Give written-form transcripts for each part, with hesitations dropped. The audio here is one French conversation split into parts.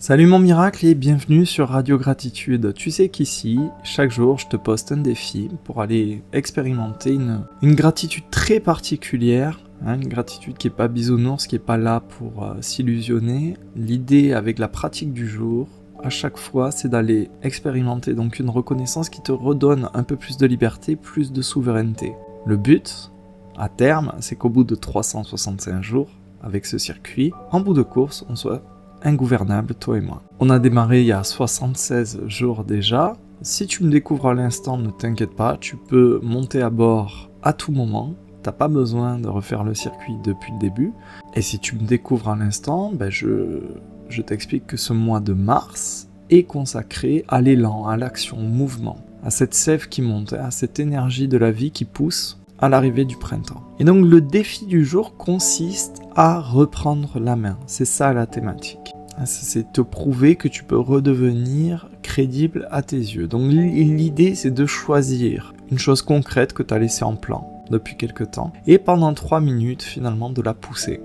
Salut mon miracle et bienvenue sur Radio Gratitude. Tu sais qu'ici, chaque jour, je te poste un défi pour aller expérimenter une gratitude très particulière, une gratitude qui n'est pas bisounours, qui n'est pas là pour s'illusionner. L'idée avec la pratique du jour, à chaque fois, c'est d'aller expérimenter donc une reconnaissance qui te redonne un peu plus de liberté, plus de souveraineté. Le but, à terme, c'est qu'au bout de 365 jours, avec ce circuit, en bout de course, on soit ingouvernable, toi et moi. On a démarré il y a 76 jours déjà. Si tu me découvres à l'instant, ne t'inquiète pas, tu peux monter à bord à tout moment. T'as pas besoin de refaire le circuit depuis le début. Et si tu me découvres à l'instant, je t'explique que ce mois de mars est consacré à l'élan, à l'action, au mouvement, à cette sève qui monte, à cette énergie de la vie qui pousse à l'arrivée du printemps. Et donc le défi du jour consiste à reprendre la main. C'est ça la thématique. C'est te prouver que tu peux redevenir crédible à tes yeux. Donc l'idée, c'est de choisir une chose concrète que tu as laissée en plan depuis quelque temps, et pendant 3 minutes, finalement, de la pousser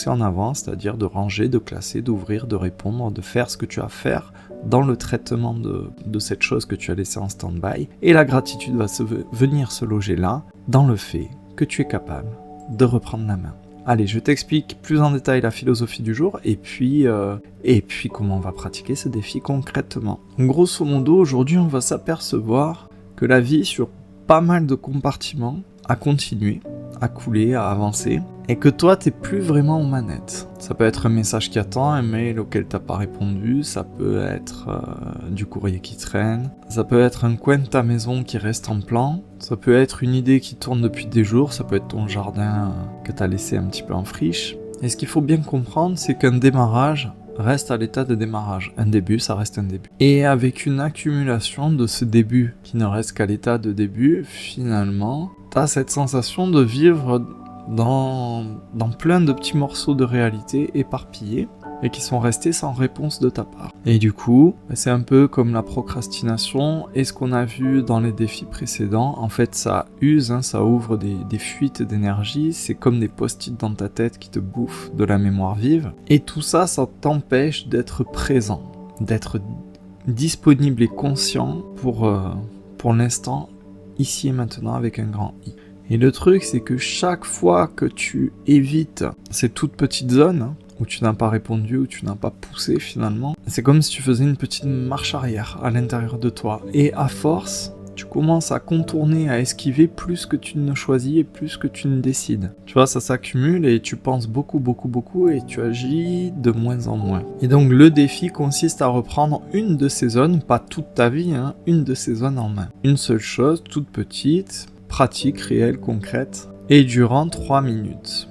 en avant, c'est-à-dire de ranger, de classer, d'ouvrir, de répondre, de faire ce que tu as à faire dans le traitement de cette chose que tu as laissée en stand-by. Et la gratitude va venir se loger là, dans le fait que tu es capable de reprendre la main. Allez, je t'explique plus en détail la philosophie du jour et puis comment on va pratiquer ce défi concrètement. Grosso modo, aujourd'hui, on va s'apercevoir que la vie, sur pas mal de compartiments, a continué, à couler, à avancer, et que toi, t'es plus vraiment aux manettes. Ça peut être un message qui attend, un mail auquel t'as pas répondu, ça peut être du courrier qui traîne, ça peut être un coin de ta maison qui reste en plan, ça peut être une idée qui tourne depuis des jours, ça peut être ton jardin que t'as laissé un petit peu en friche. Et ce qu'il faut bien comprendre, c'est qu'un démarrage reste à l'état de démarrage. Un début, ça reste un début. Et avec une accumulation de ce début qui ne reste qu'à l'état de début, finalement, t'as cette sensation de vivre dans plein de petits morceaux de réalité éparpillés et qui sont restés sans réponse de ta part. Et du coup, c'est un peu comme la procrastination et ce qu'on a vu dans les défis précédents. En fait, ça use, ça ouvre des fuites d'énergie, c'est comme des post-it dans ta tête qui te bouffent de la mémoire vive. Et tout ça, ça t'empêche d'être présent, d'être disponible et conscient pour l'instant, ici et maintenant avec un grand I. Et le truc, c'est que chaque fois que tu évites ces toutes petites zones où tu n'as pas répondu, où tu n'as pas poussé finalement, c'est comme si tu faisais une petite marche arrière à l'intérieur de toi. Et à force, tu commences à contourner, à esquiver plus que tu ne choisis et plus que tu ne décides. Tu vois, ça s'accumule et tu penses beaucoup et tu agis de moins en moins. Et donc le défi consiste à reprendre une de ces zones, pas toute ta vie, une de ces zones en main. Une seule chose, toute petite, pratique, réelle, concrète, et durant 3 minutes.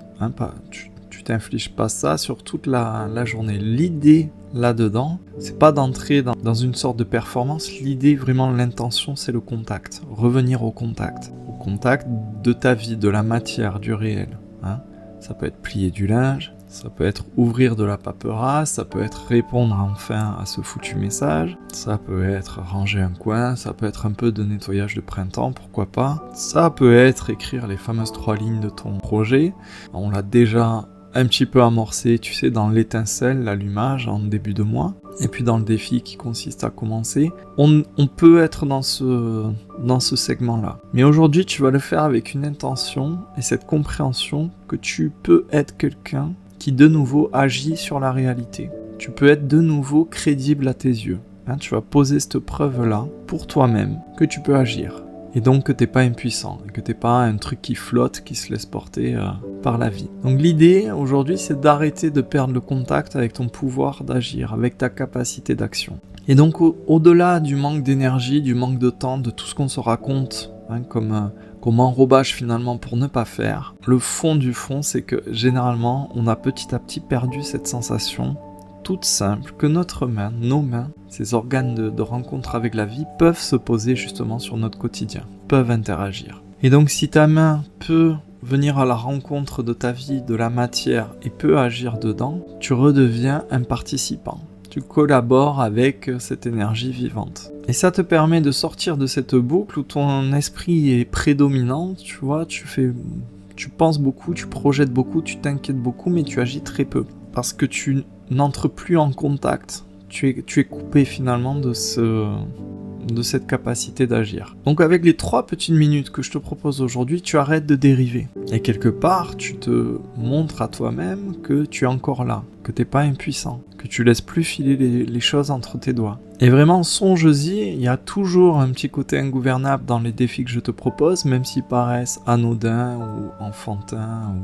Tu t'infliges pas ça sur toute la journée. L'idée là-dedans, c'est pas d'entrer dans une sorte de performance. L'idée, vraiment, l'intention, c'est le contact. Revenir au contact de ta vie, de la matière, du réel. Ça peut être plier du linge, ça peut être ouvrir de la paperasse, ça peut être répondre enfin à ce foutu message, ça peut être ranger un coin, ça peut être un peu de nettoyage de printemps, pourquoi pas. Ça peut être écrire les fameuses 3 lignes de ton projet. On l'a déjà un petit peu amorcé, tu sais, dans l'étincelle, l'allumage en début de mois. Et puis dans le défi qui consiste à commencer, on peut être dans ce segment-là. Mais aujourd'hui, tu vas le faire avec une intention et cette compréhension que tu peux être quelqu'un qui de nouveau agit sur la réalité. Tu peux être de nouveau crédible à tes yeux. Tu vas poser cette preuve-là pour toi-même que tu peux agir. Et donc que t'es pas impuissant, que t'es pas un truc qui flotte, qui se laisse porter par la vie. Donc l'idée aujourd'hui, c'est d'arrêter de perdre le contact avec ton pouvoir d'agir, avec ta capacité d'action. Et donc au-delà du manque d'énergie, du manque de temps, de tout ce qu'on se raconte, comme enrobage finalement pour ne pas faire, le fond du fond, c'est que généralement, on a petit à petit perdu cette sensation toute simple que notre main, nos mains, ces organes de rencontre avec la vie peuvent se poser justement sur notre quotidien, peuvent interagir. Et donc si ta main peut venir à la rencontre de ta vie, de la matière et peut agir dedans, tu redeviens un participant. Tu collabores avec cette énergie vivante. Et ça te permet de sortir de cette boucle où ton esprit est prédominant, tu vois, tu penses beaucoup, tu projettes beaucoup, tu t'inquiètes beaucoup, mais tu agis très peu. Parce que tu n'entres plus en contact. Tu es coupé finalement de cette capacité d'agir. Donc avec les 3 petites minutes que je te propose aujourd'hui, tu arrêtes de dériver. Et quelque part, tu te montres à toi-même que tu es encore là, que tu n'es pas impuissant, que tu laisses plus filer les choses entre tes doigts. Et vraiment, songe-y, il y a toujours un petit côté ingouvernable dans les défis que je te propose, même s'ils paraissent anodins ou enfantins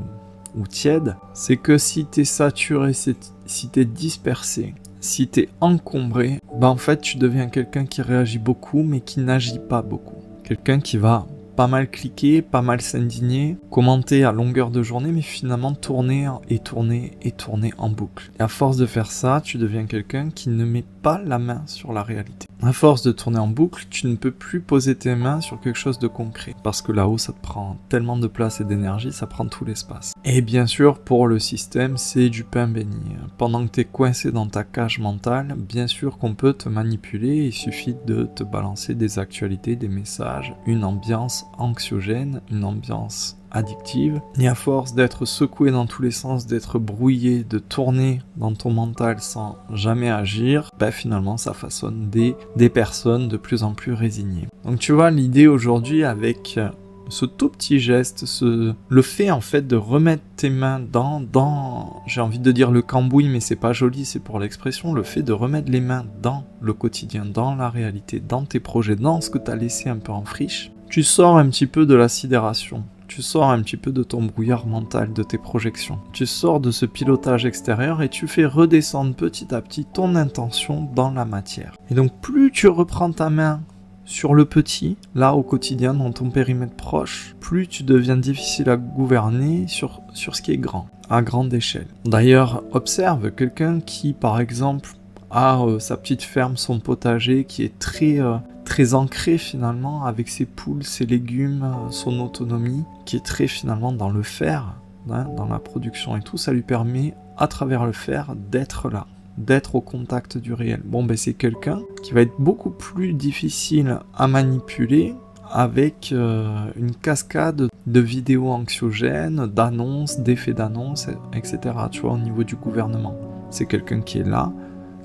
ou tièdes. C'est que si tu es saturé, si tu es dispersé, si t'es encombré, en fait tu deviens quelqu'un qui réagit beaucoup mais qui n'agit pas beaucoup. Quelqu'un qui va pas mal cliquer, pas mal s'indigner, commenter à longueur de journée mais finalement tourner et tourner et tourner en boucle. Et à force de faire ça, tu deviens quelqu'un qui ne met pas la main sur la réalité. À force de tourner en boucle, tu ne peux plus poser tes mains sur quelque chose de concret. Parce que là-haut, ça te prend tellement de place et d'énergie, ça prend tout l'espace. Et bien sûr, pour le système, c'est du pain béni. Pendant que tu es coincé dans ta cage mentale, bien sûr qu'on peut te manipuler, il suffit de te balancer des actualités, des messages, une ambiance anxiogène, une ambiance addictive, et à force d'être secoué dans tous les sens, d'être brouillé, de tourner dans ton mental sans jamais agir, finalement ça façonne des personnes de plus en plus résignées. Donc tu vois, l'idée aujourd'hui avec ce tout petit geste, le fait en fait de remettre tes mains dans j'ai envie de dire le cambouis, mais c'est pas joli, c'est pour l'expression, le fait de remettre les mains dans le quotidien, dans la réalité, dans tes projets, dans ce que tu as laissé un peu en friche, tu sors un petit peu de la sidération. Tu sors un petit peu de ton brouillard mental, de tes projections. Tu sors de ce pilotage extérieur et tu fais redescendre petit à petit ton intention dans la matière. Et donc plus tu reprends ta main sur le petit, là au quotidien, dans ton périmètre proche, plus tu deviens difficile à gouverner sur ce qui est grand, à grande échelle. D'ailleurs, observe quelqu'un qui, par exemple, a sa petite ferme, son potager, qui est très ancré finalement avec ses poules, ses légumes, son autonomie, qui est très finalement dans le faire, dans la production et tout, ça lui permet à travers le faire d'être là, d'être au contact du réel. C'est quelqu'un qui va être beaucoup plus difficile à manipuler avec une cascade de vidéos anxiogènes, d'annonces, d'effets d'annonces, etc. Tu vois, au niveau du gouvernement. C'est quelqu'un qui est là,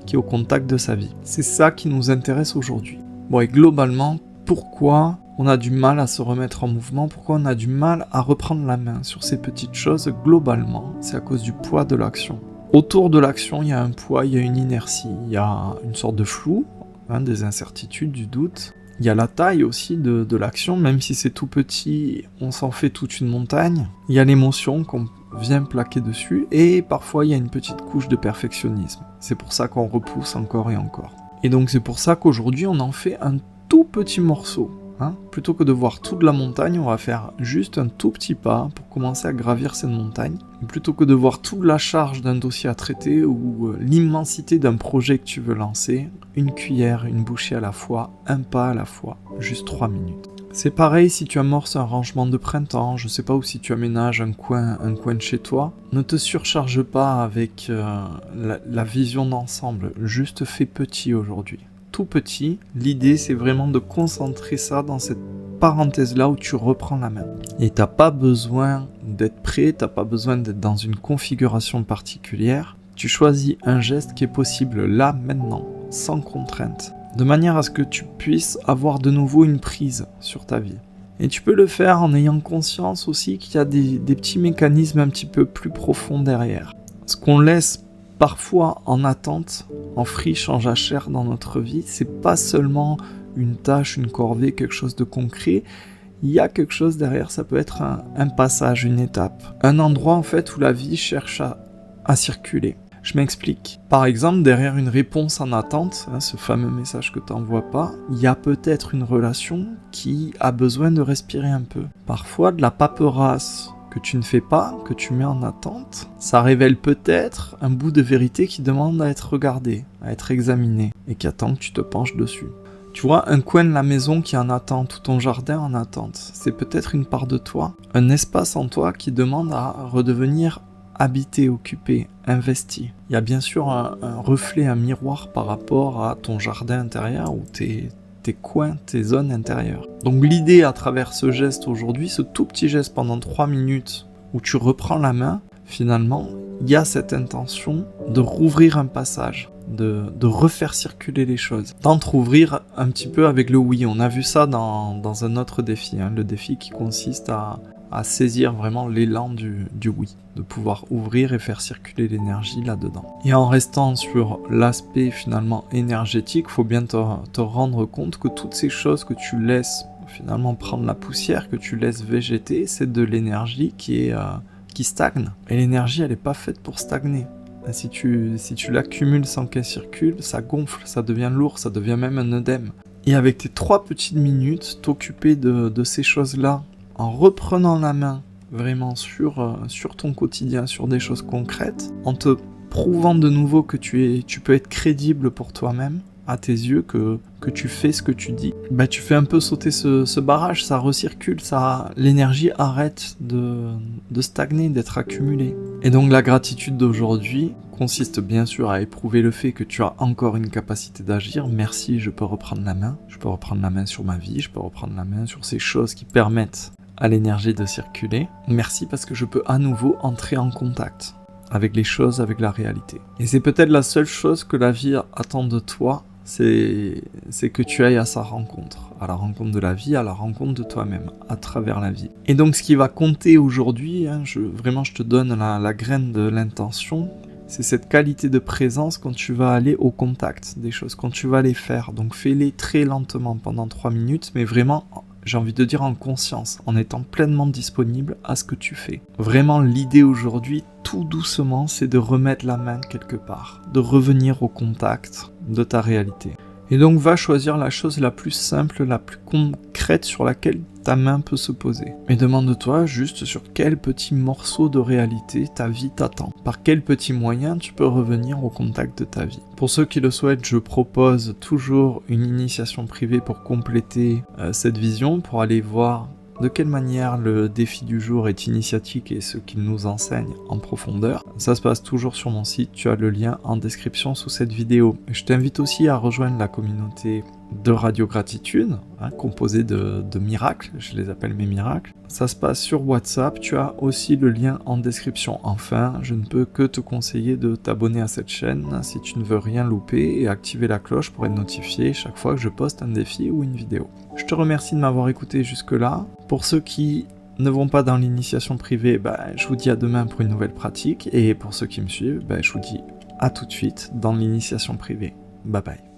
qui est au contact de sa vie. C'est ça qui nous intéresse aujourd'hui. Et globalement, pourquoi on a du mal à se remettre en mouvement, pourquoi on a du mal à reprendre la main sur ces petites choses, globalement, c'est à cause du poids de l'action. Autour de l'action, il y a un poids, il y a une inertie, il y a une sorte de flou, des incertitudes, du doute. Il y a la taille aussi de l'action, même si c'est tout petit, on s'en fait toute une montagne. Il y a l'émotion qu'on vient plaquer dessus, et parfois il y a une petite couche de perfectionnisme. C'est pour ça qu'on repousse encore et encore. Et donc c'est pour ça qu'aujourd'hui on en fait un tout petit morceau. Plutôt que de voir toute la montagne, on va faire juste un tout petit pas pour commencer à gravir cette montagne. Et plutôt que de voir toute la charge d'un dossier à traiter ou l'immensité d'un projet que tu veux lancer, une cuillère, une bouchée à la fois, un pas à la fois, juste 3 minutes. C'est pareil si tu amorces un rangement de printemps, je sais pas, ou si tu aménages un coin de chez toi. Ne te surcharge pas avec la vision d'ensemble, juste fais petit aujourd'hui. Tout petit, l'idée c'est vraiment de concentrer ça dans cette parenthèse-là où tu reprends la main. Et t'as pas besoin d'être prêt, t'as pas besoin d'être dans une configuration particulière. Tu choisis un geste qui est possible là, maintenant, sans contrainte, de manière à ce que tu puisses avoir de nouveau une prise sur ta vie. Et tu peux le faire en ayant conscience aussi qu'il y a des petits mécanismes un petit peu plus profonds derrière. Ce qu'on laisse parfois en attente, en friche, en jachère dans notre vie, c'est pas seulement une tâche, une corvée, quelque chose de concret. Il y a quelque chose derrière, ça peut être un passage, une étape. Un endroit en fait où la vie cherche à circuler. Je m'explique. Par exemple, derrière une réponse en attente, ce fameux message que tu n'envoies pas, il y a peut-être une relation qui a besoin de respirer un peu. Parfois, de la paperasse que tu ne fais pas, que tu mets en attente, ça révèle peut-être un bout de vérité qui demande à être regardé, à être examiné, et qui attend que tu te penches dessus. Tu vois, un coin de la maison qui est en attente, ou ton jardin en attente, c'est peut-être une part de toi, un espace en toi qui demande à redevenir habité, occupé, investi. Il y a bien sûr un reflet, un miroir par rapport à ton jardin intérieur ou tes coins, tes zones intérieures. Donc l'idée à travers ce geste aujourd'hui, ce tout petit geste pendant 3 minutes où tu reprends la main, finalement, il y a cette intention de rouvrir un passage, de refaire circuler les choses, d'entrouvrir un petit peu avec le oui. On a vu ça dans un autre défi, le défi qui consiste à saisir vraiment l'élan du oui, de pouvoir ouvrir et faire circuler l'énergie là-dedans. Et en restant sur l'aspect finalement énergétique, il faut bien te rendre compte que toutes ces choses que tu laisses finalement prendre la poussière, que tu laisses végéter, c'est de l'énergie qui stagne. Et l'énergie, elle n'est pas faite pour stagner. Si tu l'accumules sans qu'elle circule, ça gonfle, ça devient lourd, ça devient même un œdème. Et avec tes 3 petites minutes, t'occuper de ces choses-là, en reprenant la main vraiment sur ton quotidien, sur des choses concrètes, en te prouvant de nouveau que tu peux être crédible pour toi-même, à tes yeux, que tu fais ce que tu dis, tu fais un peu sauter ce barrage, ça recircule, l'énergie arrête de stagner, d'être accumulée. Et donc la gratitude d'aujourd'hui consiste bien sûr à éprouver le fait que tu as encore une capacité d'agir. Merci, je peux reprendre la main sur ma vie, je peux reprendre la main sur ces choses qui permettent à l'énergie de circuler. Merci parce que je peux à nouveau entrer en contact avec les choses, avec la réalité. Et c'est peut-être la seule chose que la vie attend de toi, c'est que tu ailles à sa rencontre, à la rencontre de la vie, à la rencontre de toi-même, à travers la vie. Et donc ce qui va compter aujourd'hui, je te donne la graine de l'intention, c'est cette qualité de présence quand tu vas aller au contact des choses, quand tu vas les faire. Donc fais-les très lentement pendant 3 minutes, mais vraiment, j'ai envie de dire en conscience, en étant pleinement disponible à ce que tu fais. Vraiment, l'idée aujourd'hui, tout doucement, c'est de remettre la main quelque part, de revenir au contact de ta réalité. Et donc, va choisir la chose la plus simple, la plus concrète sur laquelle ta main peut se poser. Et demande-toi juste sur quel petit morceau de réalité ta vie t'attend. Par quel petit moyen tu peux revenir au contact de ta vie. Pour ceux qui le souhaitent, je propose toujours une initiation privée pour compléter cette vision, pour aller voir de quelle manière le défi du jour est initiatique et ce qu'il nous enseigne en profondeur. Ça se passe toujours sur mon site, tu as le lien en description sous cette vidéo. Je t'invite aussi à rejoindre la communauté de Radio Gratitude, composée de miracles, je les appelle mes miracles. Ça se passe sur WhatsApp, tu as aussi le lien en description. Enfin, je ne peux que te conseiller de t'abonner à cette chaîne si tu ne veux rien louper et activer la cloche pour être notifié chaque fois que je poste un défi ou une vidéo. Je te remercie de m'avoir écouté jusque-là. Pour ceux qui ne vont pas dans l'initiation privée, je vous dis à demain pour une nouvelle pratique. Et pour ceux qui me suivent, je vous dis à tout de suite dans l'initiation privée. Bye bye.